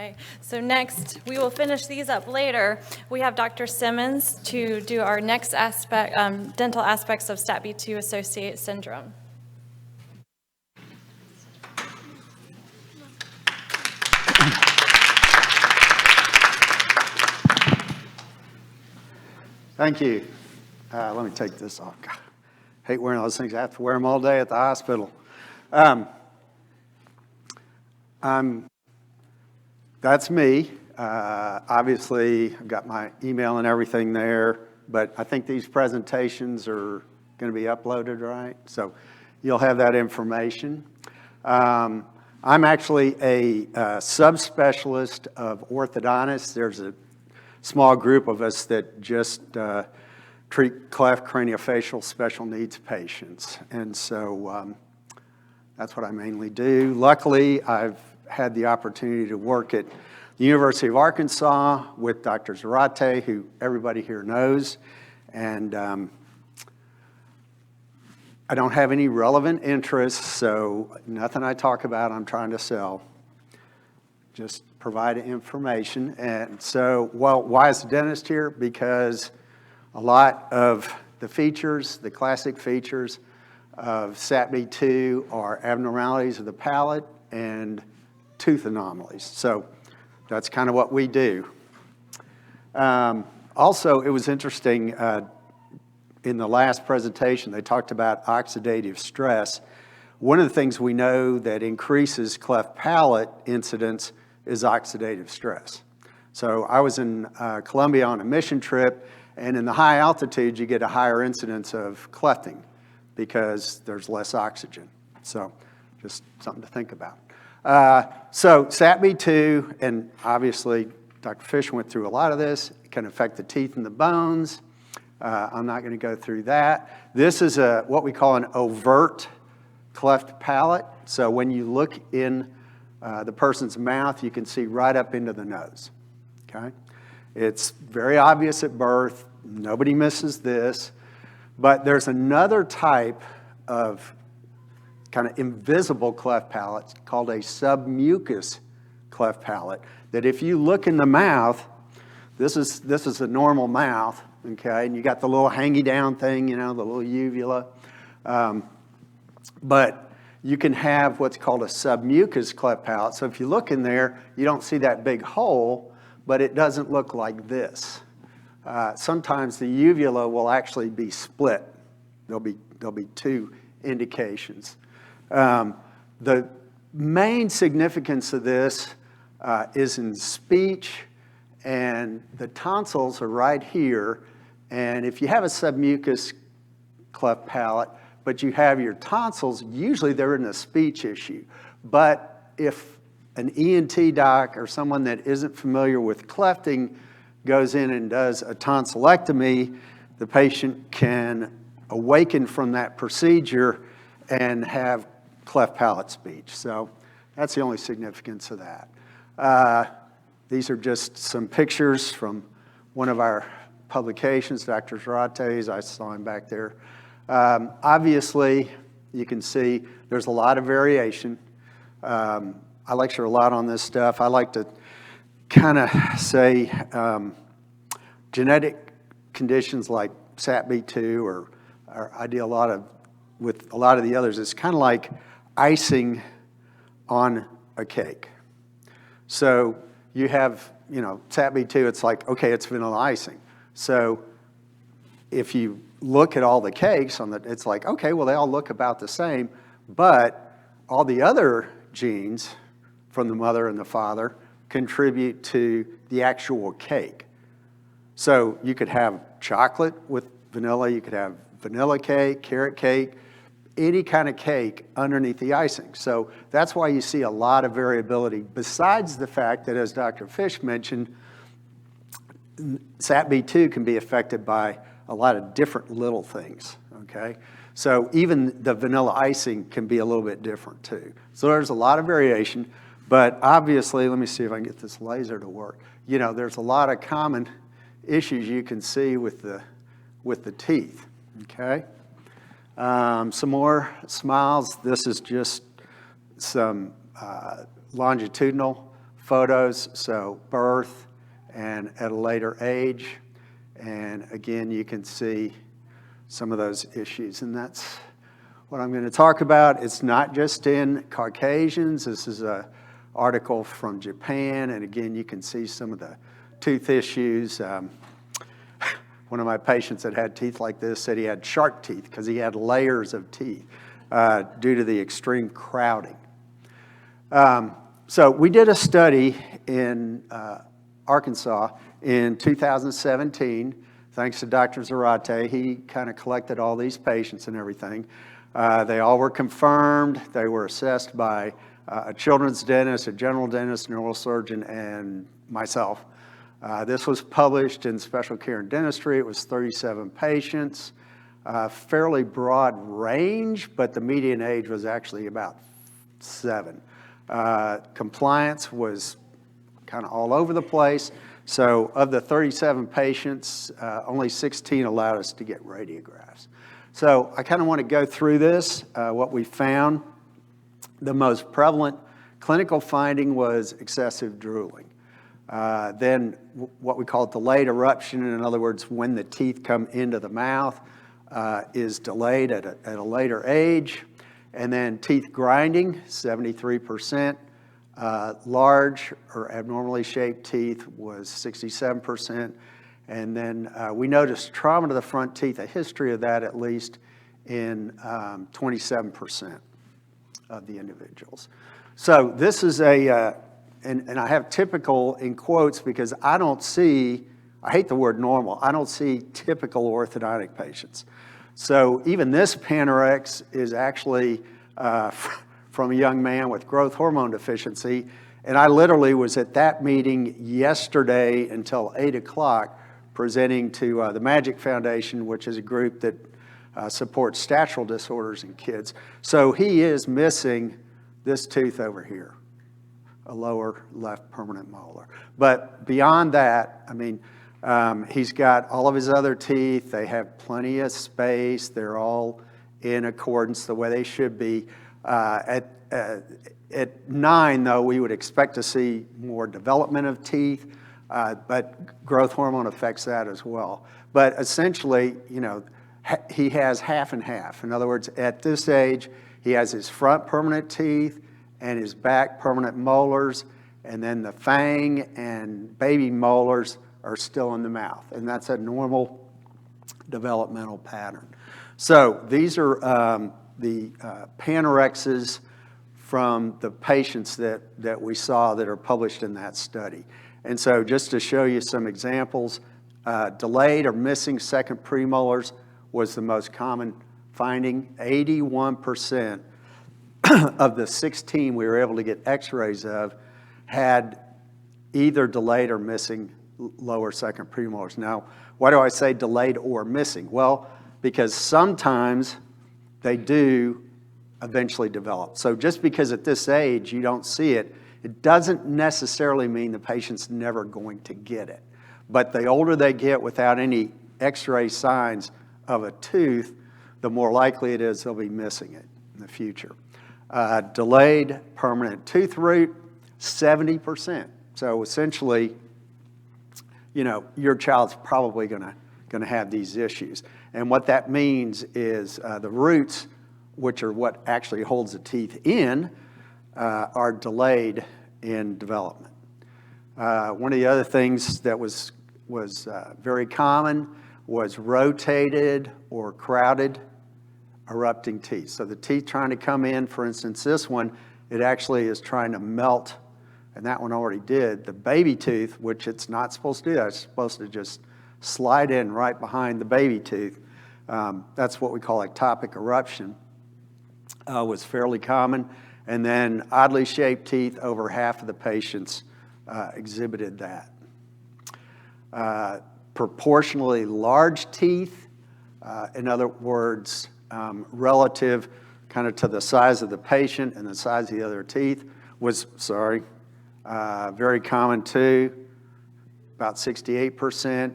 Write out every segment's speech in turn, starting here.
right, so next, we will finish these up later. We have Dr. Simmons to do our next aspect, dental aspects of SATB2-Associated Syndrome. Thank you. Let me take this off. God, I hate wearing those things. I have to wear them all day at the hospital. That's me. Obviously, I've got my email and everything there, but I think these presentations are going to be uploaded, right? So you'll have that information. I'm actually a subspecialist of orthodontists. There's a small group of us that just treat cleft craniofacial special needs patients. And so that's what I mainly do. Luckily, I've had the opportunity to work at the University of Arkansas with Dr. Zarate, who everybody here knows. And I don't have any relevant interests, so nothing I talk about I'm trying to sell. Just provide information. And so, well, why is the dentist here? Because a lot of the features, the classic features of SATB2 are abnormalities of the palate and tooth anomalies. So that's kind of what we do. Also, it was interesting, in the last presentation, they talked about oxidative stress. One of the things we know that increases cleft palate incidence is oxidative stress. So I was in Colombia on a mission trip, and in the high altitude, you get a higher incidence of clefting because there's less oxygen. So just something to think about. So SATB2, and obviously Dr. Fish went through a lot of this, it can affect the teeth and the bones. I'm not going to go through that. This is what we call an overt cleft palate. So when you look in the person's mouth, you can see right up into the nose, okay? It's very obvious at birth. Nobody misses this. But there's another type of kind of invisible cleft palate called a submucous cleft palate that if you look in the mouth, this is a normal mouth, okay? And you got the little hangy down thing, you know, the little uvula. But you can have what's called a submucous cleft palate. So if you look in there, you don't see that big hole, but it doesn't look like this. Sometimes the uvula will actually be split. There'll be two indications. The main significance of this is in speech, and the tonsils are right here. And if you have a submucous cleft palate, but you have your tonsils, usually they're in a speech issue. But if an ENT doc or someone that isn't familiar with clefting goes in and does a tonsillectomy, the patient can awaken from that procedure and have cleft palate speech. So that's the only significance of that. These are just some pictures from one of our publications, Dr. Zarate's. I saw him back there. Obviously, you can see there's a lot of variation. I lecture a lot on this stuff. I like to kind of say genetic conditions like SATB2 or I deal with a lot of the others. It's kind of like icing on a cake. So you have, you know, SATB2, it's like, okay, it's vanilla icing. So if you look at all the cakes it's like, okay, well, they all look about the same, but all the other genes from the mother and the father contribute to the actual cake. So you could have chocolate with vanilla, you could have vanilla cake, carrot cake, any kind of cake underneath the icing. So that's why you see a lot of variability, besides the fact that, as Dr. Fish mentioned, SATB2 can be affected by a lot of different little things, okay? So even the vanilla icing can be a little bit different too. So there's a lot of variation, but obviously, let me see if I can get this laser to work. You know, there's a lot of common issues you can see with the teeth, okay? Some more smiles. This is just some longitudinal photos, so birth and at a later age. And again, you can see some of those issues, and that's what I'm going to talk about. It's not just in Caucasians. This is an article from Japan, and again, you can see some of the tooth issues. One of my patients that had teeth like this said he had shark teeth because he had layers of teeth due to the extreme crowding. So we did a study in Arkansas in 2017, thanks to Dr. Zarate. He kind of collected all these patients and everything. They all were confirmed. They were assessed by a children's dentist, a general dentist, neurosurgeon, and myself. This was published in Special Care in Dentistry. It was 37 patients, fairly broad range, but the median age was actually about 7. Compliance was kind of all over the place. So of the 37 patients, only 16 allowed us to get radiographs. So I kind of want to go through this, what we found. The most prevalent clinical finding was excessive drooling. Then what we call delayed eruption, in other words, when the teeth come into the mouth, is delayed at a later age. And then teeth grinding, 73%. Large or abnormally shaped teeth was 67%. And then we noticed trauma to the front teeth, a history of that at least in 27% of the individuals. So this is and I have typical in quotes because I don't see, I hate the word normal, I don't see typical orthodontic patients. So even this panorex is actually from a young man with growth hormone deficiency. And I literally was at that meeting yesterday until 8 o'clock presenting to the Magic Foundation, which is a group that supports statural disorders in kids. So he is missing this tooth over here, a lower left permanent molar. But beyond that, I mean, he's got all of his other teeth. They have plenty of space. They're all in accordance the way they should be. At 9, though, we would expect to see more development of teeth, but growth hormone affects that as well. But essentially, you know, he has half and half. In other words, at this age, he has his front permanent teeth and his back permanent molars, and then the fang and baby molars are still in the mouth, and that's a normal developmental pattern. So these are the panorexes from the patients that we saw that are published in that study. And so just to show you some examples, delayed or missing second premolars was the most common finding. 81% of the 16 we were able to get x-rays of had either delayed or missing lower second premolars. Now, why do I say delayed or missing? Well, because sometimes they do eventually develop. So just because at this age you don't see it, it doesn't necessarily mean the patient's never going to get it. But the older they get without any x-ray signs of a tooth, the more likely it is they'll be missing it in the future. Delayed permanent tooth root, 70%. So essentially, you know, your child's probably gonna have these issues. And what that means is the roots, which are what actually holds the teeth in, are delayed in development. One of the other things that was very common was rotated or crowded erupting teeth. So the teeth trying to come in, for instance, this one, it actually is trying to melt, and that one already did. The baby tooth, which it's not supposed to do, it's supposed to just slide in right behind the baby tooth. That's what we call ectopic eruption, was fairly common. And then oddly shaped teeth, over half of the patients exhibited that. Proportionally large teeth, in other words, relative kind of to the size of the patient and the size of the other teeth was, very common too, about 68%.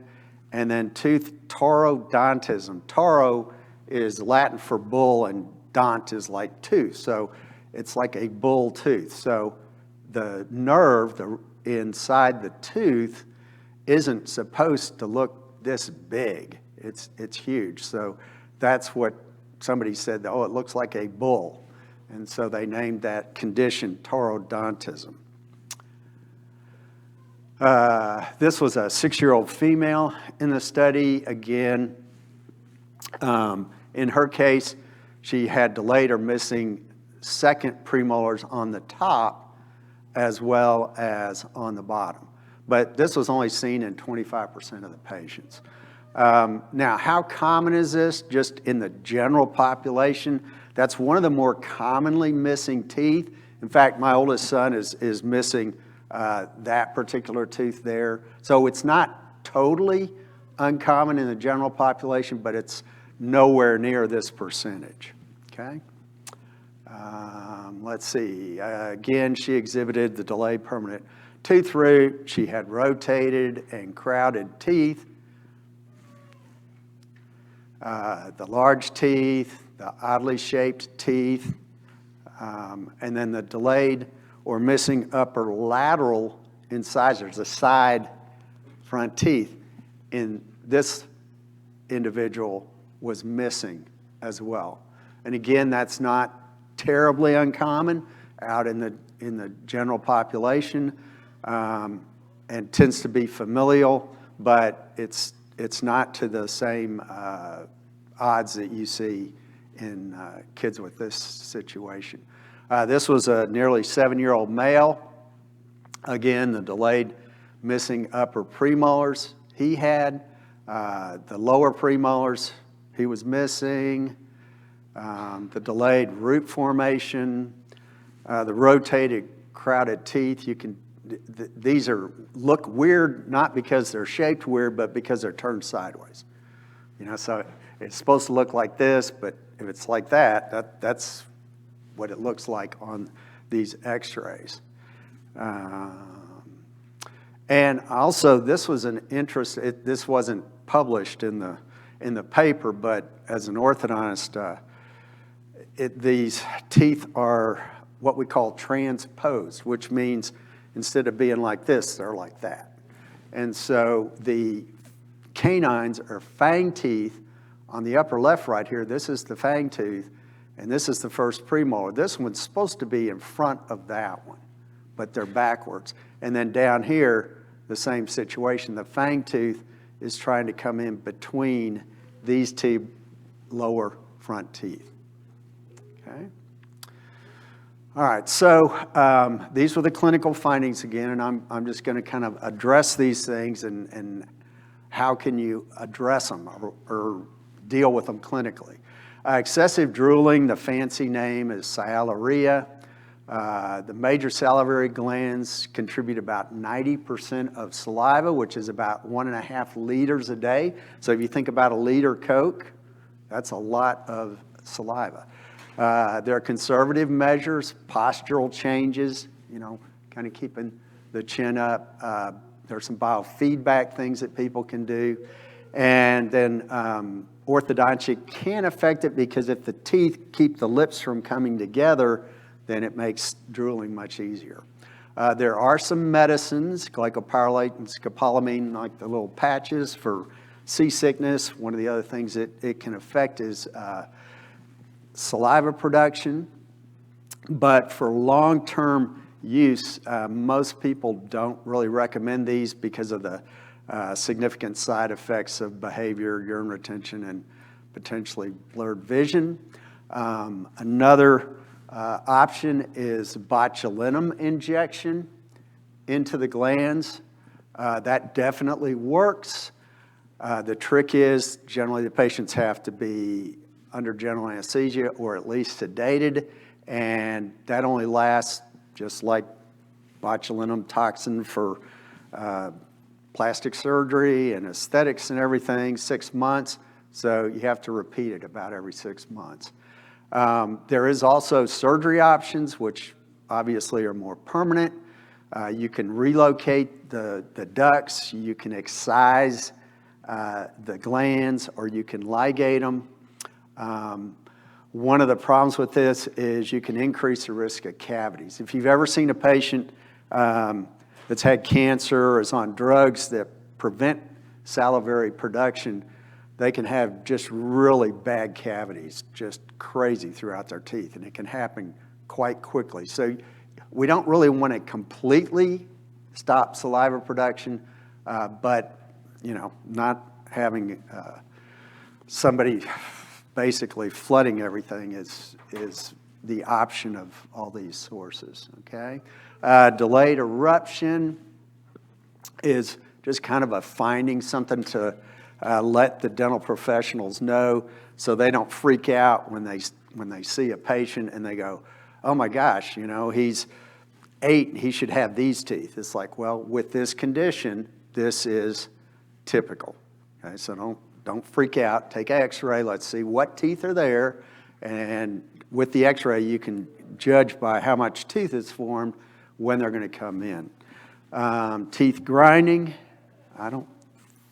And then tooth taurodontism. Tauro is Latin for bull and dont is like tooth. So it's like a bull tooth. So the nerve inside the tooth isn't supposed to look this big. It's huge. So that's what somebody said, oh, it looks like a bull. And so they named that condition taurodontism. This was a 6-year-old female in the study. Again, in her case, she had delayed or missing second premolars on the top as well as on the bottom. But this was only seen in 25% of the patients. Now, how common is this? Just in the general population, that's one of the more commonly missing teeth. In fact, my oldest son is missing that particular tooth there. So it's not totally uncommon in the general population, but it's nowhere near this percentage, okay? Let's see, again, she exhibited the delayed permanent tooth root. She had rotated and crowded teeth. The large teeth, the oddly shaped teeth, and then the delayed or missing upper lateral incisors, the side front teeth in this individual was missing as well. And again, that's not terribly uncommon out in the general population, and tends to be familial, but it's not to the same odds that you see in kids with this situation. This was a nearly 7-year-old male. Again, the delayed missing upper premolars he had. The lower premolars he was missing. The delayed root formation. The rotated crowded teeth. These look weird not because they're shaped weird, but because they're turned sideways. So it's supposed to look like this, but if it's like that's what it looks like on these x-rays. And also, this was an interest, this wasn't published in the paper, but as an orthodontist, these teeth are what we call transposed, which means instead of being like this, they're like that. And so the canines are fang teeth on the upper left right here. This is the fang tooth, and this is the first premolar. This one's supposed to be in front of that one, but they're backwards. And then down here, the same situation. The fang tooth is trying to come in between these two lower front teeth. Okay? All right, so these were the clinical findings again, and I'm just going to kind of address these things and how can you address them or deal with them clinically. Excessive drooling, the fancy name is sialorrhea. The major salivary glands contribute about 90% of saliva, which is about 1.5 liters a day. So if you think about a liter Coke, that's a lot of saliva. There are conservative measures, postural changes, kind of keeping the chin up. There's some biofeedback things that people can do. And then orthodontia can affect it because if the teeth keep the lips from coming together, then it makes drooling much easier. There are some medicines, glycopyrrolate and scopolamine, like the little patches for seasickness. One of the other things that it can affect is saliva production. But for long-term use, most people don't really recommend these because of the significant side effects of behavior, urine retention, and potentially blurred vision. Another option is botulinum injection into the glands. That definitely works. The trick is generally the patients have to be under general anesthesia or at least sedated, and that only lasts, just like botulinum toxin for plastic surgery and aesthetics and everything, 6 months. So you have to repeat it about every 6 months. There is also surgery options, which obviously are more permanent. You can relocate the ducts, you can excise the glands, or you can ligate them. One of the problems with this is you can increase the risk of cavities. If you've ever seen a patient that's had cancer or is on drugs that prevent salivary production, they can have just really bad cavities, just crazy throughout their teeth, and it can happen quite quickly. So we don't really want to completely stop saliva production, but not having somebody basically flooding everything is the option of all these sources, okay? Delayed eruption is just kind of a finding, something to let the dental professionals know so they don't freak out when they see a patient and they go, oh my gosh, he's 8, he should have these teeth. It's like, well, with this condition, this is typical. Okay, so don't freak out. Take an x-ray, let's see what teeth are there, and with the x-ray you can judge by how much teeth is formed when they're going to come in. Teeth grinding, I don't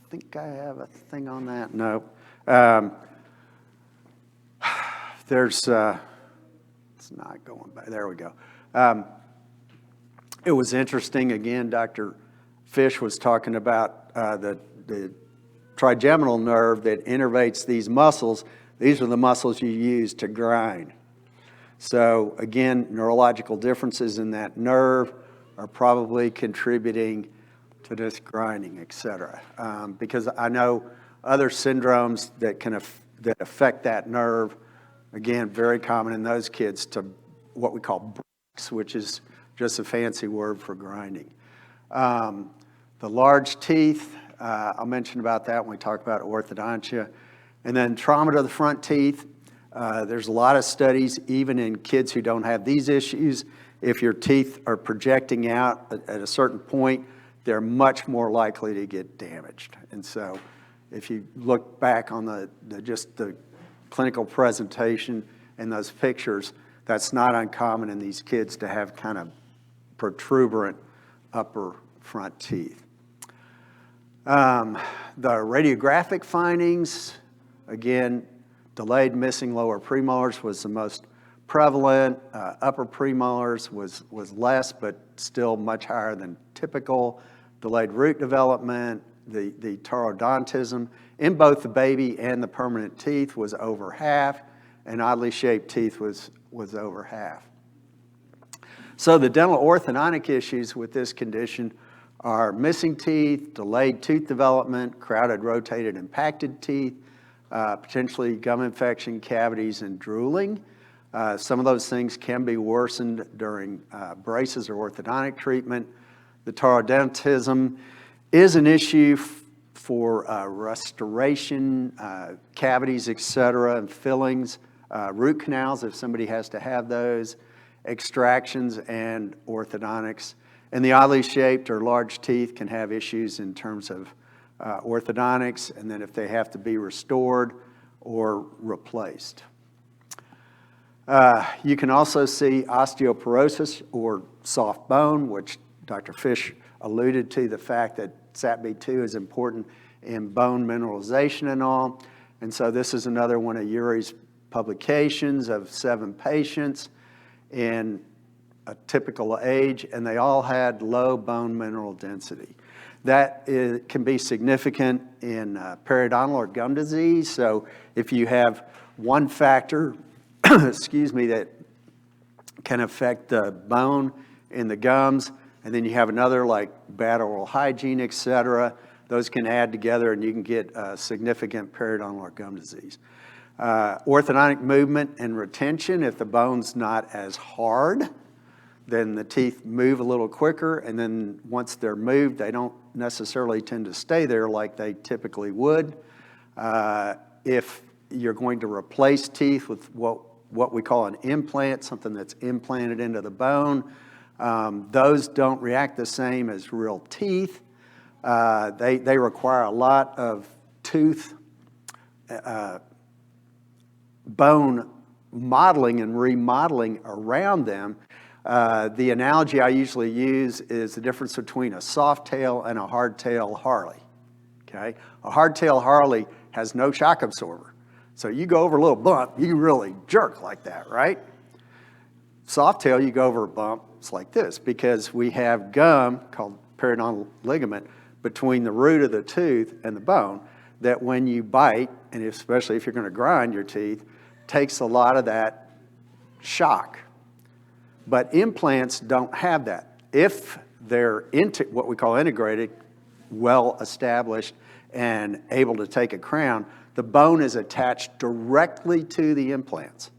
think I have a thing on that. No. There's, it's not going back. There we go. It was interesting, again, Dr. Fish was talking about the trigeminal nerve that innervates these muscles. These are the muscles you use to grind. So again, neurological differences in that nerve are probably contributing to this grinding, et cetera. Because I know other syndromes that affect that nerve, again, very common in those kids, to what we call breaks, which is just a fancy word for grinding. The large teeth, I'll mention about that when we talk about orthodontia. And then trauma to the front teeth. There's a lot of studies, even in kids who don't have these issues. If your teeth are projecting out at a certain point, they're much more likely to get damaged. And so if you look back on just the clinical presentation and those pictures, that's not uncommon in these kids to have kind of protuberant upper front teeth. The radiographic findings, again, delayed missing lower premolars was the most prevalent. Upper premolars was less, but still much higher than typical. Delayed root development, the taurodontism in both the baby and the permanent teeth was over half, and oddly shaped teeth was over half. So the dental orthodontic issues with this condition are missing teeth, delayed tooth development, crowded, rotated, impacted teeth, potentially gum infection, cavities, and drooling. Some of those things can be worsened during braces or orthodontic treatment. The taurodontism is an issue for restoration, cavities, et cetera, and fillings, root canals if somebody has to have those, extractions, and orthodontics. And the oddly shaped or large teeth can have issues in terms of orthodontics, and then if they have to be restored or replaced. You can also see osteoporosis or soft bone, which Dr. Fish alluded to, the fact that SATB2 is important in bone mineralization and all. And so this is another one of Yuri's publications of 7 patients in a typical age, and they all had low bone mineral density. That can be significant in periodontal or gum disease. So if you have one factor, excuse me, that can affect the bone in the gums, and then you have another like bad oral hygiene, et cetera, those can add together and you can get significant periodontal or gum disease. Orthodontic movement and retention, if the bone's not as hard, then the teeth move a little quicker, and then once they're moved, they don't necessarily tend to stay there like they typically would. If you're going to replace teeth with what we call an implant, something that's implanted into the bone, those don't react the same as real teeth. They require a lot of tooth bone modeling and remodeling around them. The analogy I usually use is the difference between a soft tail and a hard tail Harley. Okay? A hard tail Harley has no shock absorber. So you go over a little bump, you really jerk like that, right? Soft tail, you go over a bump, it's like this, because we have gum called periodontal ligament between the root of the tooth and the bone that when you bite, and especially if you're going to grind your teeth, takes a lot of that shock. But implants don't have that. If they're what we call integrated, well established, and able to take a crown, the bone is attached directly to the implants.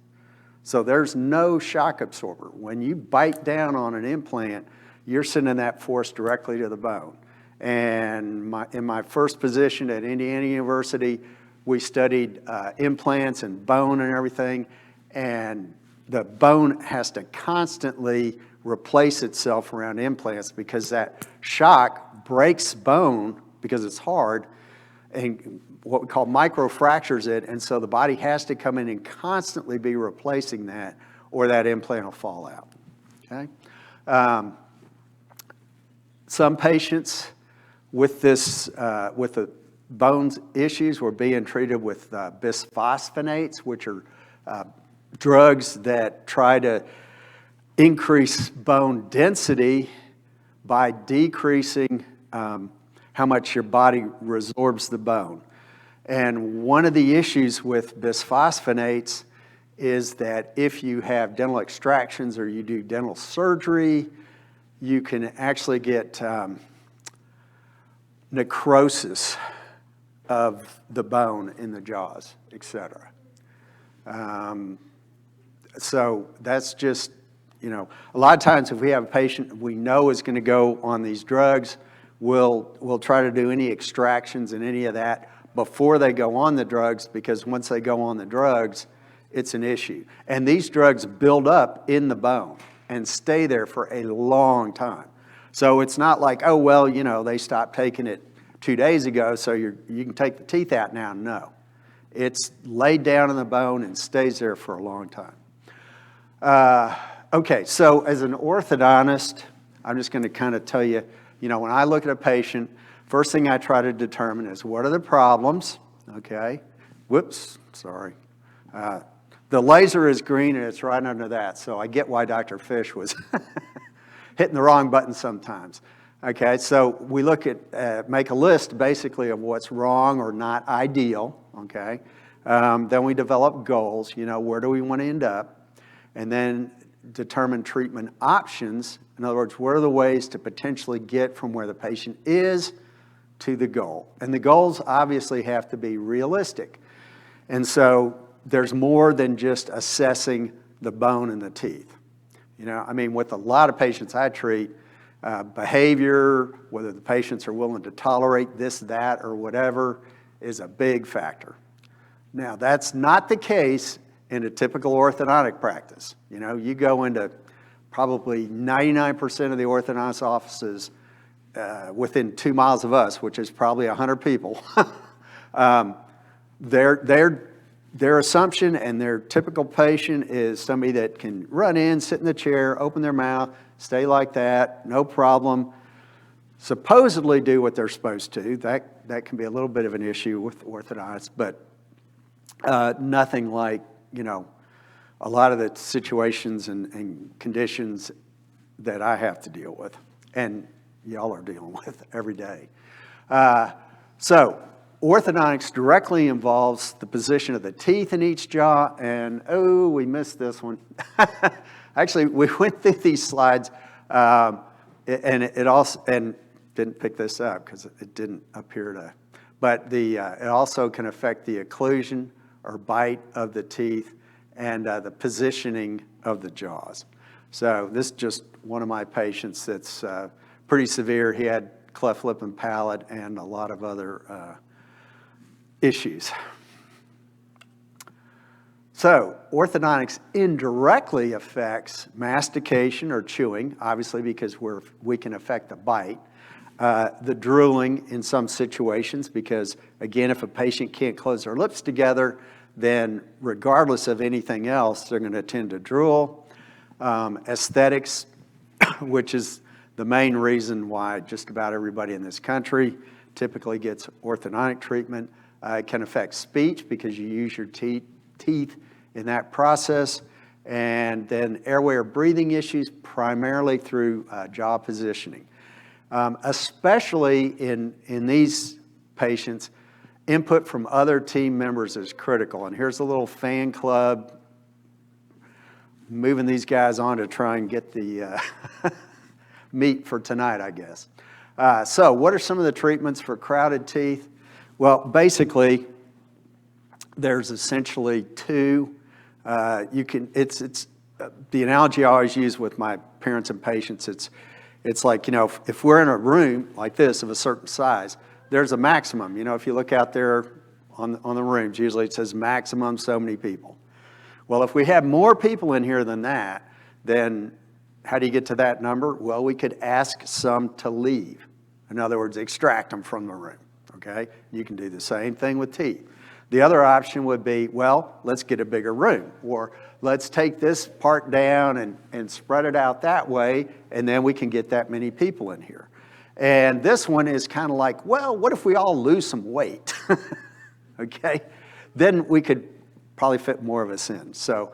So there's no shock absorber. When you bite down on an implant, you're sending that force directly to the bone. And in my first position at Indiana University, we studied implants and bone and everything, and the bone has to constantly replace itself around implants because that shock breaks bone because it's hard and what we call microfractures it, and so the body has to come in and constantly be replacing that or that implant will fall out, okay? Some patients with this, with the bones issues were being treated with bisphosphonates, which are drugs that try to increase bone density by decreasing how much your body resorbs the bone. And one of the issues with bisphosphonates is that if you have dental extractions or you do dental surgery, you can actually get necrosis of the bone in the jaws, etc. So that's just, you know, a lot of times if we have a patient we know is going to go on these drugs, we'll try to do any extractions and any of that before they go on the drugs, because once they go on the drugs, it's an issue. And these drugs build up in the bone and stay there for a long time. So it's not like, oh, well, you know, they stopped taking it 2 days ago, so you can take the teeth out now. No. It's laid down in the bone and stays there for a long time. Okay, so as an orthodontist, I'm just going to kind of tell you, you know, when I look at a patient, first thing I try to determine is what are the problems, okay? Whoops, sorry. The laser is green and it's right under that, so I get why Dr. Fish was hitting the wrong button sometimes. Okay, so we look at, make a list basically of what's wrong or not ideal, okay? Then we develop goals, you know, where do we want to end up? And then determine treatment options. In other words, what are the ways to potentially get from where the patient is to the goal? And the goals obviously have to be realistic. And so there's more than just assessing the bone and the teeth. You know, I mean, with a lot of patients I treat, behavior, whether the patients are willing to tolerate this, that, or whatever, is a big factor. Now, that's not the case in a typical orthodontic practice. You know, you go into probably 99% of the orthodontist offices within 2 miles of us, which is probably 100 people. Their assumption and their typical patient is somebody that can run in, sit in the chair, open their mouth, stay like that, no problem, supposedly do what they're supposed to. That can be a little bit of an issue with orthodontists, but nothing like, you know, a lot of the situations and conditions that I have to deal with, and y'all are dealing with every day. So orthodontics directly involves the position of the teeth in each jaw, and oh, we missed this one. Actually, we went through these slides, and it also, and didn't pick this up because it didn't appear to, but it also can affect the occlusion or bite of the teeth and the positioning of the jaws. So this is just one of my patients that's pretty severe. He had cleft lip and palate and a lot of other issues. So orthodontics indirectly affects mastication or chewing, obviously because we can affect the bite, the drooling in some situations because, again, if a patient can't close their lips together, then regardless of anything else, they're going to tend to drool. Aesthetics, which is the main reason why just about everybody in this country typically gets orthodontic treatment. It can affect speech because you use your teeth in that process. And then airway or breathing issues, primarily through jaw positioning. Especially in these patients, input from other team members is critical. And here's a little fan club moving these guys on to try and get the meat for tonight, I guess. So what are some of the treatments for crowded teeth? Well, basically, there's essentially two. It's the analogy I always use with my parents and patients. It's like, if we're in a room like this of a certain size, there's a maximum. If you look out there on the rooms, usually it says maximum so many people. Well, if we have more people in here than that, then how do you get to that number? Well, we could ask some to leave. In other words, extract them from the room, okay? You can do the same thing with teeth. The other option would be, well, let's get a bigger room, or let's take this part down and spread it out that way, and then we can get that many people in here. And this one is kind of like, well, what if we all lose some weight? Okay? Then we could probably fit more of us in. So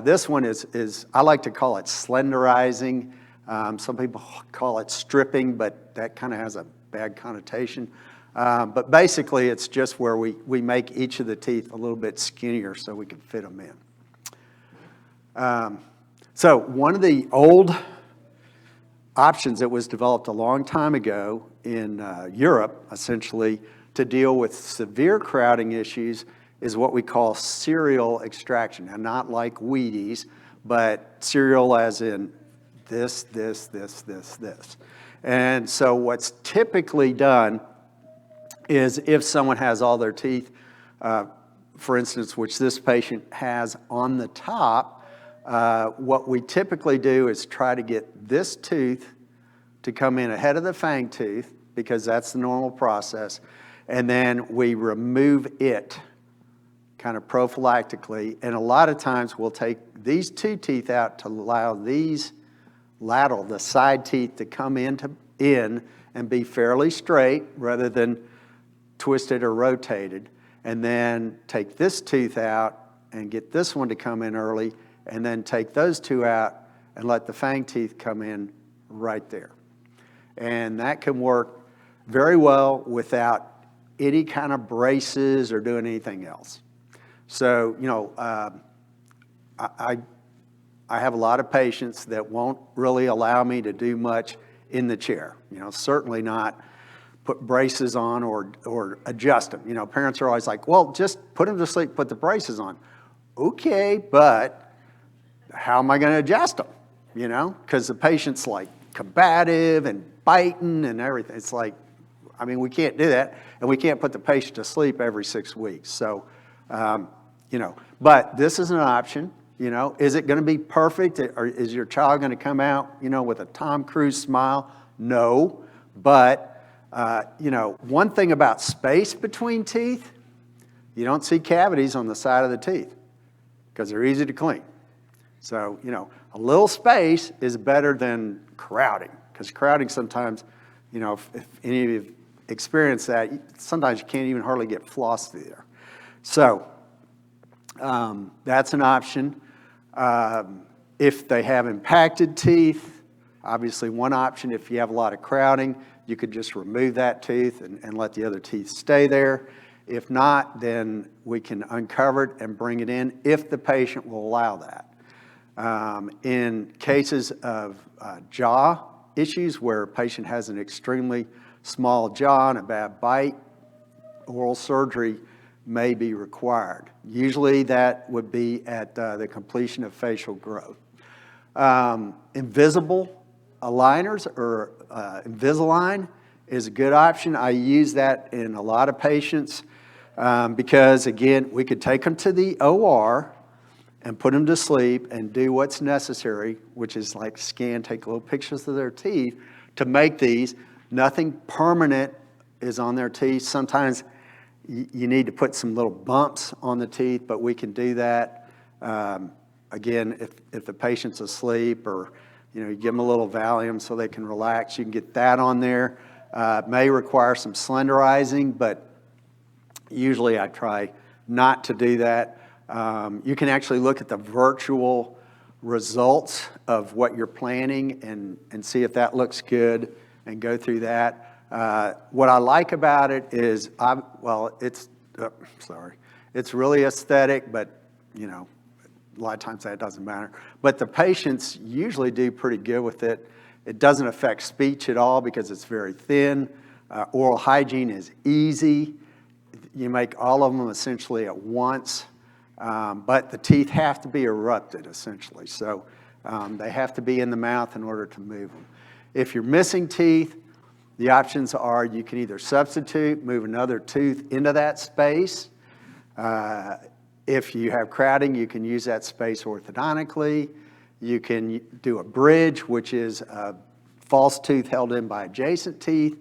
this one is, I like to call it slenderizing. Some people call it stripping, but that kind of has a bad connotation. But basically, it's just where we make each of the teeth a little bit skinnier so we can fit them in. So one of the old options that was developed a long time ago in Europe, essentially, to deal with severe crowding issues is what we call serial extraction. And not like Wheaties, but serial as in this. And so what's typically done is if someone has all their teeth, for instance, which this patient has on the top, what we typically do is try to get this tooth to come in ahead of the fang tooth, because that's the normal process, and then we remove it kind of prophylactically. And a lot of times we'll take these two teeth out to allow these lateral, the side teeth, to come in and be fairly straight rather than twisted or rotated, and then take this tooth out and get this one to come in early, and then take those two out and let the fang teeth come in right there. And that can work very well without any kind of braces or doing anything else. So, I have a lot of patients that won't really allow me to do much in the chair. Certainly not put braces on or adjust them. Parents are always like, well, just put them to sleep, put the braces on. Okay, but how am I going to adjust them? Because the patient's like combative and biting and everything. It's like, we can't do that, and we can't put the patient to sleep every 6 weeks. So, but this is an option. Is it going to be perfect? Or is your child going to come out, with a Tom Cruise smile? No, but one thing about space between teeth, you don't see cavities on the side of the teeth because they're easy to clean. So, a little space is better than crowding, because crowding sometimes, if any of you have experienced that, sometimes you can't even hardly get floss through there. So, that's an option. If they have impacted teeth, obviously one option, if you have a lot of crowding, you could just remove that tooth and let the other teeth stay there. If not, then we can uncover it and bring it in if the patient will allow that. In cases of jaw issues where a patient has an extremely small jaw and a bad bite, oral surgery may be required. Usually that would be at the completion of facial growth. Invisible aligners or Invisalign is a good option. I use that in a lot of patients because, again, we could take them to the OR and put them to sleep and do what's necessary, which is like scan, take little pictures of their teeth to make these. Nothing permanent is on their teeth. Sometimes you need to put some little bumps on the teeth, but we can do that. Again, if the patient's asleep, or you give them a little Valium so they can relax, you can get that on there. It may require some slenderizing, but Usually I try not to do that. You can actually look at the virtual results of what you're planning and see if that looks good and go through that. What I like about it is, it's really aesthetic, but you know, a lot of times that doesn't matter. But the patients usually do pretty good with it. It doesn't affect speech at all because it's very thin. Oral hygiene is easy. You make all of them essentially at once, but the teeth have to be erupted essentially. So they have to be in the mouth in order to move them. If you're missing teeth, the options are you can either substitute, move another tooth into that space. If you have crowding, you can use that space orthodontically. You can do a bridge, which is a false tooth held in by adjacent teeth.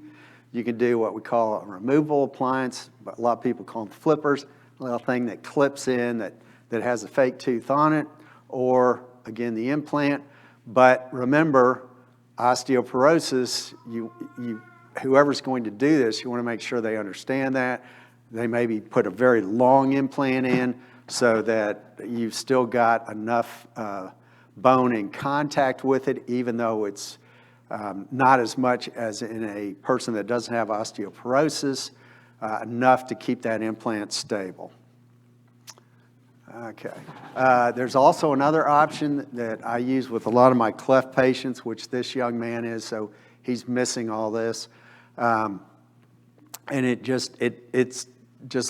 You can do what we call a removable appliance, but a lot of people call them flippers, a little thing that clips in that has a fake tooth on it, or again, the implant. But remember, osteoporosis, whoever's going to do this, you want to make sure they understand that. They maybe put a very long implant in so that you've still got enough bone in contact with it, even though it's not as much as in a person that doesn't have osteoporosis, enough to keep that implant stable. Okay. There's also another option that I use with a lot of my cleft patients, which this young man is, so he's missing all this. And it just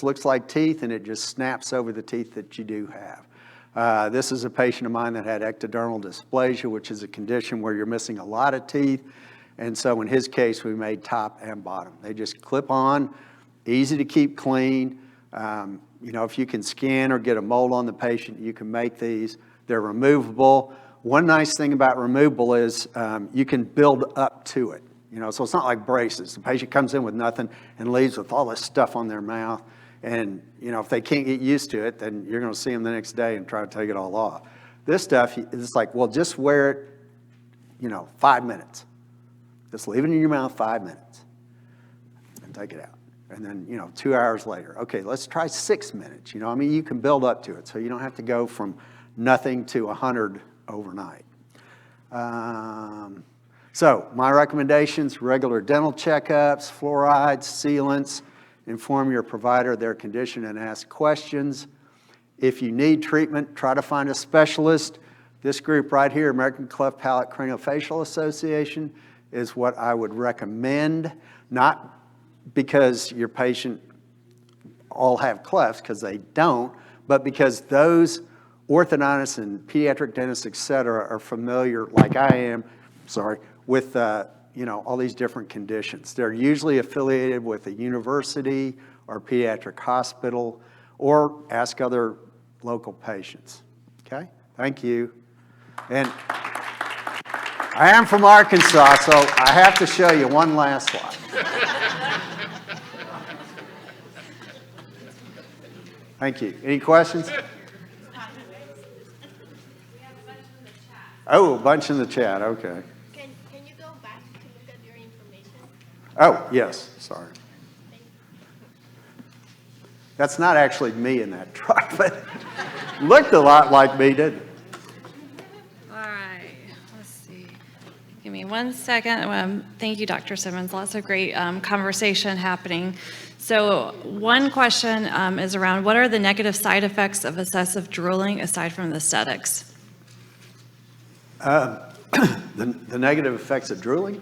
looks like teeth, and it just snaps over the teeth that you do have. This is a patient of mine that had ectodermal dysplasia, which is a condition where you're missing a lot of teeth. And so in his case, we made top and bottom. They just clip on, easy to keep clean. You know, if you can scan or get a mold on the patient, you can make these. They're removable. One nice thing about removable is you can build up to it. You know, so it's not like braces. The patient comes in with nothing and leaves with all this stuff on their mouth. And, you know, if they can't get used to it, then you're going to see them the next day and try to take it all off. This stuff, it's like, well, just wear it, you know, 5 minutes. Just leave it in your mouth 5 minutes and take it out. And then, you know, 2 hours later, okay, let's try 6 minutes. You know, I mean, you can build up to it. So you don't have to go from nothing to 100 overnight. So my recommendations: regular dental checkups, fluorides, sealants. Inform your provider of their condition and ask questions. If you need treatment, try to find a specialist. This group right here, American Cleft Palate Craniofacial Association, is what I would recommend. Not because your patient all have clefts, because they don't, but because those orthodontists and pediatric dentists, et cetera, are familiar, like I am, with you know, all these different conditions. They're usually affiliated with a university or pediatric hospital, or ask other local patients. Okay, thank you. And I am from Arkansas, so I have to show you one last slide. Thank you. Any questions? Oh, a bunch in the chat, okay. Can you go back to look at your information? Oh, yes, sorry. That's not actually me in that truck, but looked a lot like me, didn't it? All right, let's see. Give me 1 second. Thank you, Dr. Simmons. Lots of great conversation happening. So one question is around, what are the negative side effects of excessive drooling aside from the aesthetics? The negative effects of drooling?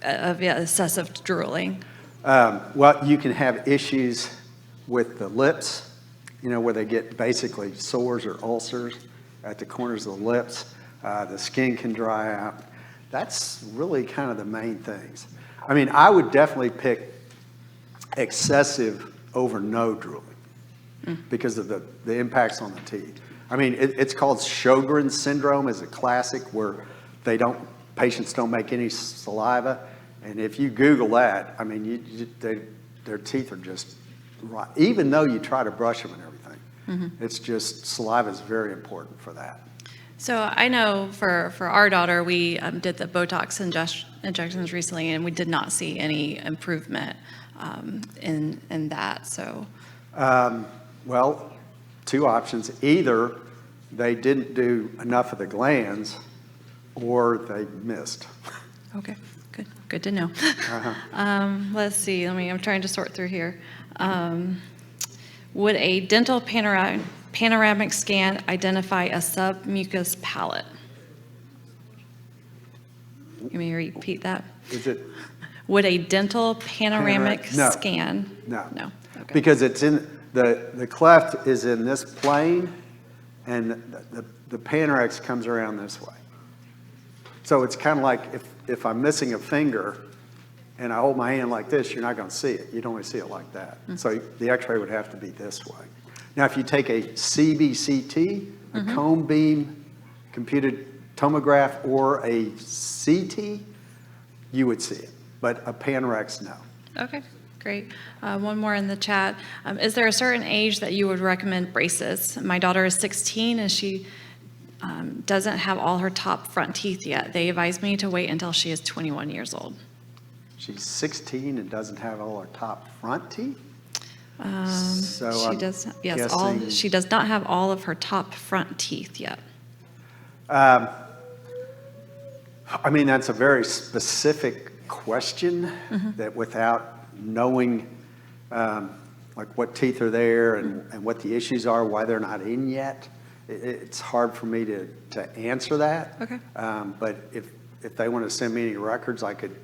Excessive drooling. Well, you can have issues with the lips, you know, where they get basically sores or ulcers at the corners of the lips. The skin can dry out. That's really kind of the main things. I mean, I would definitely pick excessive over no drooling because of the impacts on the teeth. I mean, it's called Sjogren's syndrome, is a classic where patients don't make any saliva. And if you Google that, I mean, their teeth are just right, even though you try to brush them and everything. It's just, saliva is very important for that. So I know for our daughter, we did the Botox injections recently, and we did not see any improvement in that. So Well, two options. Either they didn't do enough of the glands or they missed. Okay, good to know. Let's see, I'm trying to sort through here. Would a dental panoramic scan identify a submucous palate? Can you repeat that? Is it? Would a dental panoramic No. scan? No. No, okay. Because it's in, the cleft is in this plane and the panorex comes around this way. So it's kind of like if I'm missing a finger and I hold my hand like this, you're not going to see it. You'd only see it like that. So the x-ray would have to be this way. Now, if you take a CBCT, a cone beam computed tomograph, or a CT, you would see it. But a panorex, no. Okay, great. One more in the chat. Is there a certain age that you would recommend braces? My daughter is 16 and she doesn't have all her top front teeth yet. They advised me to wait until she is 21 years old. She's 16 and doesn't have all her top front teeth? So She I'm does, yes, guessing- she does not have all of her top front teeth yet. I mean, that's a very specific question that without knowing like what teeth are there and what the issues are, why they're not in yet, it's hard for me to answer that. Okay. But if they want to send me any records, I could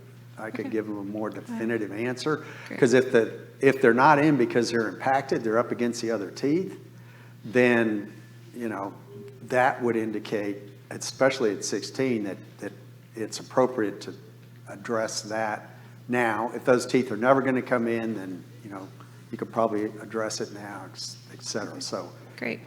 give them a more definitive answer. Because if they're not in because they're impacted, they're up against the other teeth, then, you know, that would indicate, especially at 16, that it's appropriate to address that now. If those teeth are never going to come in, then, you know, you could probably address it now, et cetera. So Great.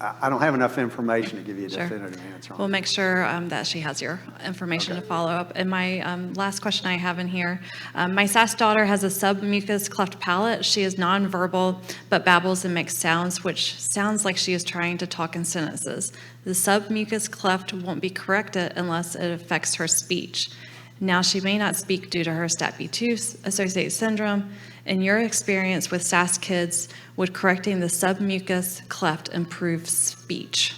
I don't have enough information to give you a Sure. definitive answer on We'll that. make sure that she has your information to follow up. And my last question I have in here, my SAS daughter has a submucous cleft palate. She is nonverbal, but babbles and makes sounds, which sounds like she is trying to talk in sentences. The submucous cleft won't be corrected unless it affects her speech. Now, she may not speak due to her SATB2-Associated Syndrome. In your experience with SAS kids, would correcting the submucous cleft improve speech?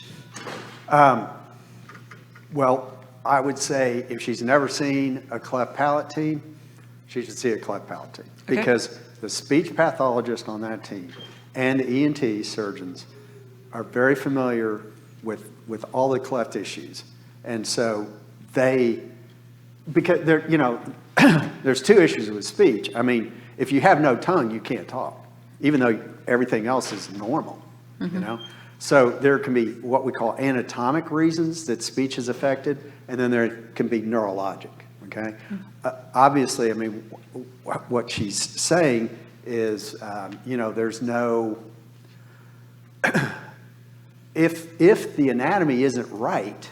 Well, I would say if she's never seen a cleft palate team, she should see a cleft palate team. Okay. Because the speech pathologist on that team and the ENT surgeons are very familiar with all the cleft issues. And so because they're, you know, there's two issues with speech. I mean, if you have no tongue, you can't talk, even though everything else is normal, you know? So there can be what we call anatomic reasons that speech is affected, and then there can be neurologic, okay? Obviously, I mean, what she's saying is, you know, there's no, if the anatomy isn't right,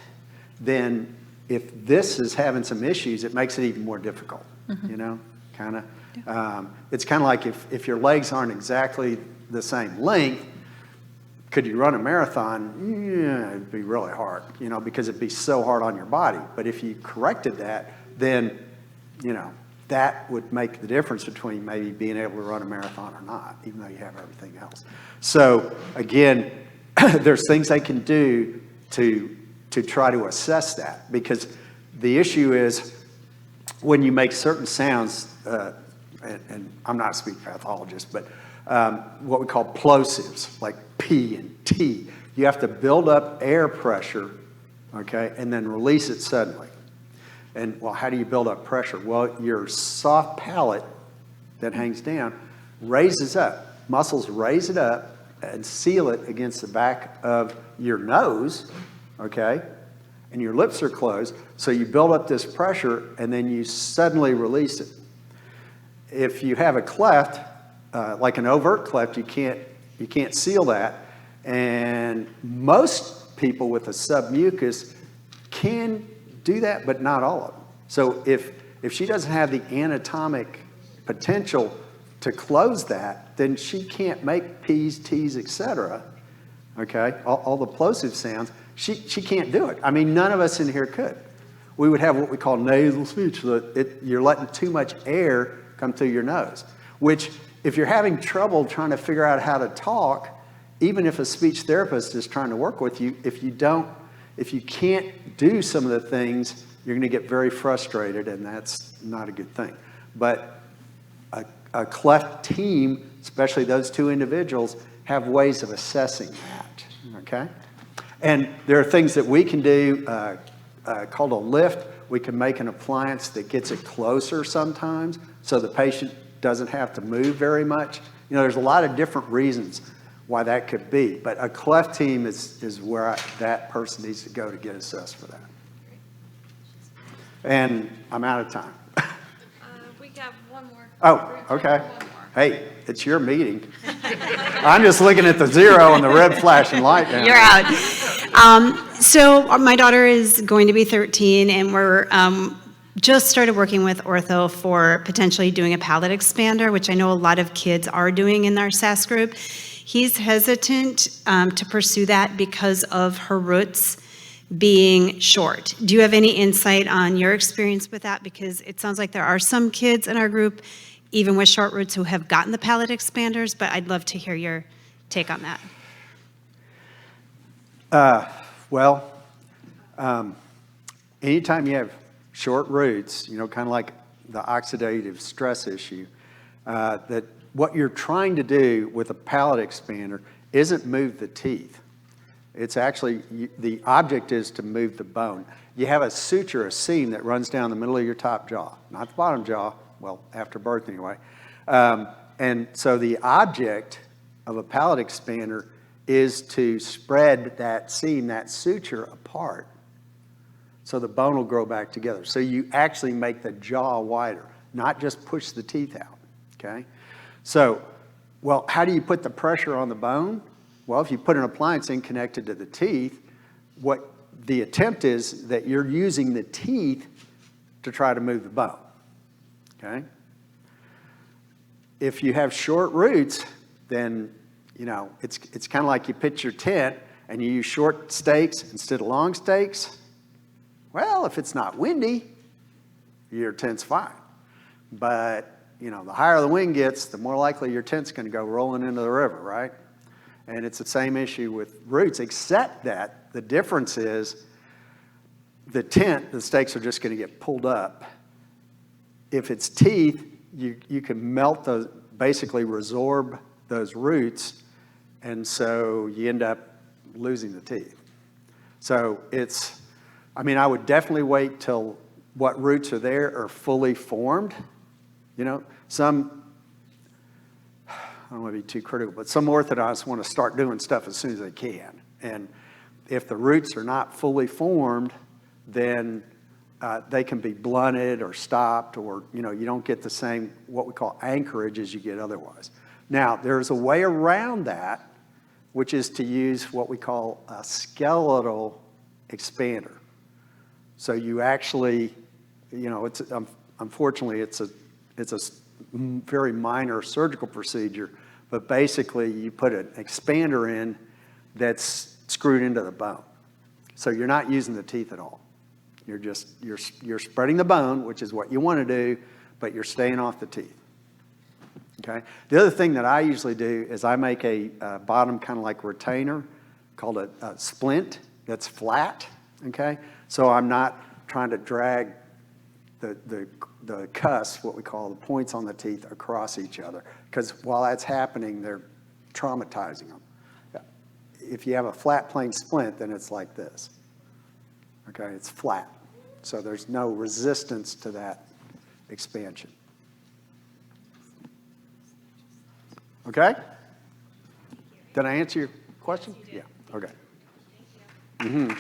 then if this is having some issues, it makes it even more difficult, you know, kind of. It's kind of like if your legs aren't exactly the same length, could you run a marathon? Yeah, it'd be really hard, you know, because it'd be so hard on your body. But if you corrected that, then, you know, that would make the difference between maybe being able to run a marathon or not, even though you have everything else. So again, there's things they can do to try to assess that, because the issue is when you make certain sounds, and I'm not a speech pathologist, but what we call plosives, like P and T, you have to build up air pressure, okay, and then release it suddenly. And, well, how do you build up pressure? Well, your soft palate that hangs down raises up. Muscles raise it up and seal it against the back of your nose, okay? And your lips are closed, so you build up this pressure and then you suddenly release it. If you have a cleft, like an overt cleft, you can't seal that. And most people with a submucus can do that, but not all of them. So if she doesn't have the anatomic potential to close that, then she can't make P's, T's, etc. Okay, all the plosive sounds. She can't do it. I mean, none of us in here could. We would have what we call nasal speech. You're letting too much air come through your nose, which if you're having trouble trying to figure out how to talk, even if a speech therapist is trying to work with you, if you can't do some of the things, you're going to get very frustrated, and that's not a good thing. But a cleft team, especially those two individuals, have ways of assessing that, okay? And there are things that we can do called a lift. We can make an appliance that gets it closer sometimes so the patient doesn't have to move very much. You know, there's a lot of different reasons why that could be, but a cleft team is where that person needs to go to get assessed for that. And I'm out of time. We have one more. Oh, okay. One more. Hey, it's your meeting. I'm just looking at the zero and the red flashing light down. You're out. So my daughter is going to be 13, and we're just started working with ortho for potentially doing a palate expander, which I know a lot of kids are doing in our SAS group. He's hesitant to pursue that because of her roots being short. Do you have any insight on your experience with that? Because it sounds like there are some kids in our group, even with short roots, who have gotten the palate expanders, but I'd love to hear your take on that. Anytime you have short roots, you know, kind of like the oxidative stress issue, that what you're trying to do with a palate expander isn't move the teeth. It's actually, the object is to move the bone. You have a suture, a seam that runs down the middle of your top jaw, not the bottom jaw, well, after birth anyway. And so the object of a palate expander is to spread that seam, that suture apart, so the bone will grow back together. So you actually make the jaw wider, not just push the teeth out, okay? So, well, how do you put the pressure on the bone? Well, if you put an appliance in connected to the teeth, what the attempt is that you're using the teeth to try to move the bone, okay? If you have short roots, then, you know, it's kind of like you pitch your tent and you use short stakes instead of long stakes. Well, if it's not windy, your tent's fine. But, you know, the higher the wind gets, the more likely your tent's going to go rolling into the river, right? And it's the same issue with roots, except that the difference is the tent, the stakes are just going to get pulled up. If it's teeth, you can melt those, basically resorb those roots, and so you end up losing the teeth. So it's, I mean, I would definitely wait till what roots are there are fully formed. You know, I don't want to be too critical, but some orthodontists want to start doing stuff as soon as they can. And if the roots are not fully formed, then they can be blunted or stopped, or, you know, you don't get the same, what we call anchorage, as you get otherwise. Now, there's a way around that, which is to use what we call a skeletal expander. So you actually, you know, it's unfortunately it's a very minor surgical procedure, but basically you put an expander in that's screwed into the bone. So you're not using the teeth at all. You're just, you're spreading the bone, which is what you want to do, but you're staying off the teeth. Okay? The other thing that I usually do is I make a bottom kind of like retainer called a splint that's flat. Okay? So I'm not trying to drag the cusp, what we call the points on the teeth, across each other. Because while that's happening, they're traumatizing them. If you have a flat plane splint, then it's like this. Okay, it's flat. So there's no resistance to that expansion. Okay? Did I answer your question? Yeah, okay. Thank you.